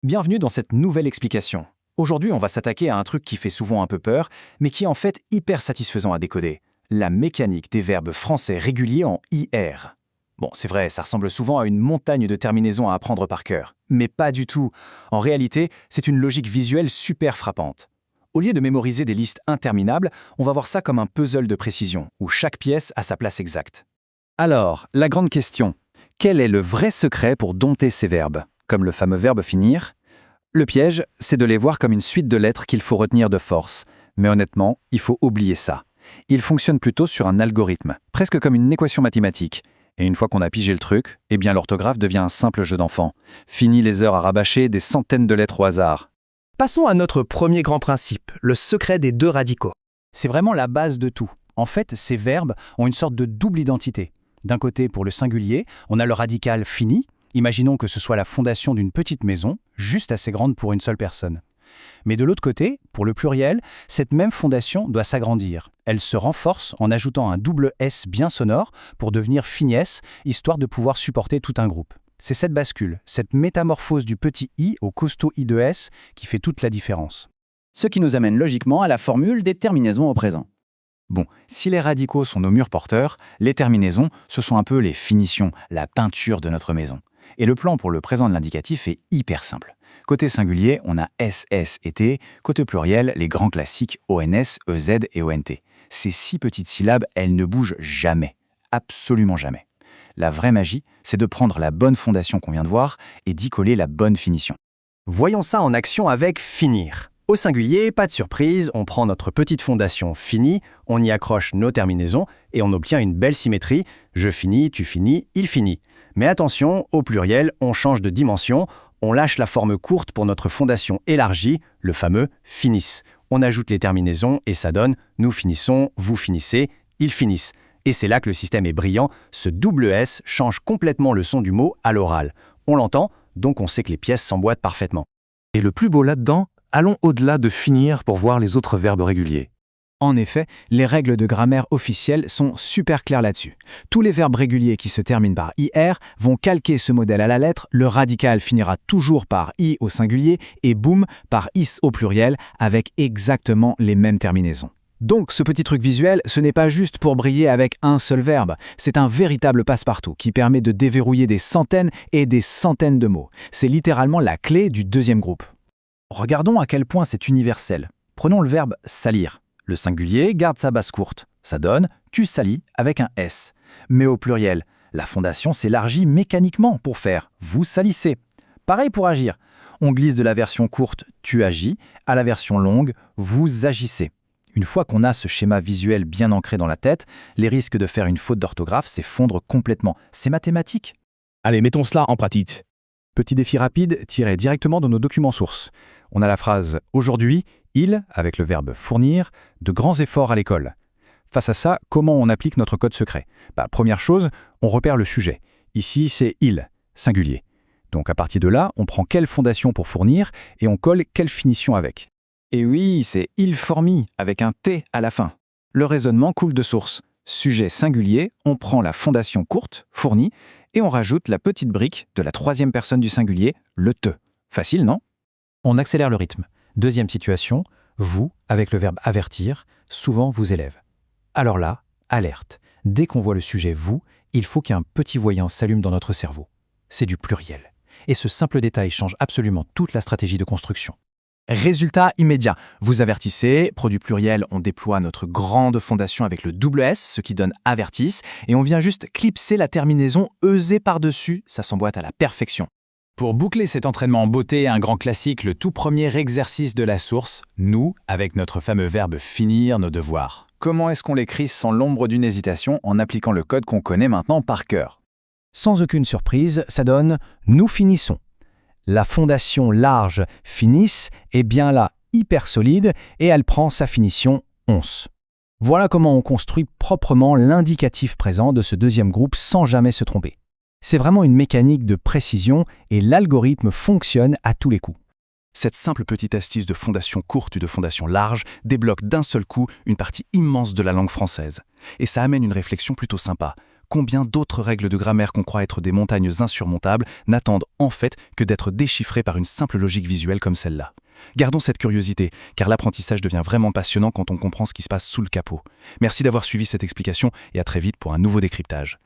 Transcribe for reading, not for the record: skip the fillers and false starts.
Bienvenue dans cette nouvelle explication. Aujourd'hui, on va s'attaquer à un truc qui fait souvent un peu peur, mais qui est en fait hyper satisfaisant à décoder. La mécanique des verbes français réguliers en IR. Bon, c'est vrai, ça ressemble souvent à une montagne de terminaisons à apprendre par cœur. Mais pas du tout. En réalité, c'est une logique visuelle super frappante. Au lieu de mémoriser des listes interminables, on va voir ça comme un puzzle de précision, où chaque pièce a sa place exacte. Alors, la grande question. Quel est le vrai secret pour dompter ces verbes, comme le fameux verbe finir? Le piège, c'est de les voir comme une suite de lettres qu'il faut retenir de force. Mais honnêtement, il faut oublier ça. Ils fonctionnent plutôt sur un algorithme, presque comme une équation mathématique. Et une fois qu'on a pigé le truc, eh bien l'orthographe devient un simple jeu d'enfant. Fini les heures à rabâcher des centaines de lettres au hasard. Passons à notre premier grand principe, le secret des deux radicaux. C'est vraiment la base de tout. En fait, ces verbes ont une sorte de double identité. D'un côté, pour le singulier, on a le radical fini. Imaginons que ce soit la fondation d'une petite maison, juste assez grande pour une seule personne. Mais de l'autre côté, pour le pluriel, cette même fondation doit s'agrandir. Elle se renforce en ajoutant un double S bien sonore pour devenir finiesse, histoire de pouvoir supporter tout un groupe. C'est cette bascule, cette métamorphose du petit i au costaud i de S qui fait toute la différence. Ce qui nous amène logiquement à la formule des terminaisons au présent. Bon, si les radicaux sont nos murs porteurs, les terminaisons, ce sont un peu les finitions, la peinture de notre maison. Et le plan pour le présent de l'indicatif est hyper simple. Côté singulier, on a SS et T, côté pluriel, les grands classiques ONS, EZ et ONT. Ces 6 petites syllabes, elles ne bougent jamais. Absolument jamais. La vraie magie, c'est de prendre la bonne fondation qu'on vient de voir et d'y coller la bonne finition. Voyons ça en action avec finir. Au singulier, pas de surprise, on prend notre petite fondation finie, on y accroche nos terminaisons et on obtient une belle symétrie. Je finis, tu finis, il finit. Mais attention, au pluriel, on change de dimension, on lâche la forme courte pour notre fondation élargie, le fameux finisse. On ajoute les terminaisons et ça donne nous finissons, vous finissez, ils finissent. Et c'est là que le système est brillant, ce double S change complètement le son du mot à l'oral. On l'entend, donc on sait que les pièces s'emboîtent parfaitement. Et le plus beau là-dedans, allons au-delà de finir pour voir les autres verbes réguliers. En effet, les règles de grammaire officielles sont super claires là-dessus. Tous les verbes réguliers qui se terminent par IR vont calquer ce modèle à la lettre, le radical finira toujours par I au singulier et boum, par IS au pluriel, avec exactement les mêmes terminaisons. Donc ce petit truc visuel, ce n'est pas juste pour briller avec un seul verbe, c'est un véritable passe-partout qui permet de déverrouiller des centaines et des centaines de mots. C'est littéralement la clé du deuxième groupe. Regardons à quel point c'est universel. Prenons le verbe salir. Le singulier garde sa base courte. Ça donne « tu salis » avec un S. Mais au pluriel, la fondation s'élargit mécaniquement pour faire « vous salissez ». Pareil pour agir. On glisse de la version courte « tu agis » à la version longue « vous agissez ». Une fois qu'on a ce schéma visuel bien ancré dans la tête, les risques de faire une faute d'orthographe s'effondrent complètement. C'est mathématique. Allez, mettons cela en pratique. Petit défi rapide tiré directement de nos documents sources. On a la phrase « Aujourd'hui, il » avec le verbe « fournir » de grands efforts à l'école. Face à ça, comment on applique notre code secret? Première chose, on repère le sujet. Ici, c'est « il », singulier. Donc à partir de là, on prend quelle fondation pour fournir et on colle quelle finition avec. Et oui, c'est « il formi » avec un T à la fin. Le raisonnement coule de source. Sujet singulier, on prend la fondation courte, fournie, et on rajoute la petite brique de la troisième personne du singulier, le te. Facile, non? On accélère le rythme. Deuxième situation, vous, avec le verbe avertir, souvent vous élève. Alors là, alerte. Dès qu'on voit le sujet vous, il faut qu'un petit voyant s'allume dans notre cerveau. C'est du pluriel. Et ce simple détail change absolument toute la stratégie de construction. Résultat immédiat. Vous avertissez, produit pluriel, on déploie notre grande fondation avec le double S, ce qui donne avertisse, et on vient juste clipser la terminaison EZ par-dessus, ça s'emboîte à la perfection. Pour boucler cet entraînement en beauté, un grand classique, le tout premier exercice de la source, nous, avec notre fameux verbe finir nos devoirs. Comment est-ce qu'on l'écrit sans l'ombre d'une hésitation en appliquant le code qu'on connaît maintenant par cœur? Sans aucune surprise, ça donne « nous finissons ». La fondation large finisse est bien là hyper solide et elle prend sa finition once. Voilà comment on construit proprement l'indicatif présent de ce deuxième groupe sans jamais se tromper. C'est vraiment une mécanique de précision et l'algorithme fonctionne à tous les coups. Cette simple petite astuce de fondation courte ou de fondation large débloque d'un seul coup une partie immense de la langue française. Et ça amène une réflexion plutôt sympa. combien d'autres règles de grammaire qu'on croit être des montagnes insurmontables n'attendent en fait que d'être déchiffrées par une simple logique visuelle comme celle-là. Gardons cette curiosité, car l'apprentissage devient vraiment passionnant quand on comprend ce qui se passe sous le capot. Merci d'avoir suivi cette explication et à très vite pour un nouveau décryptage.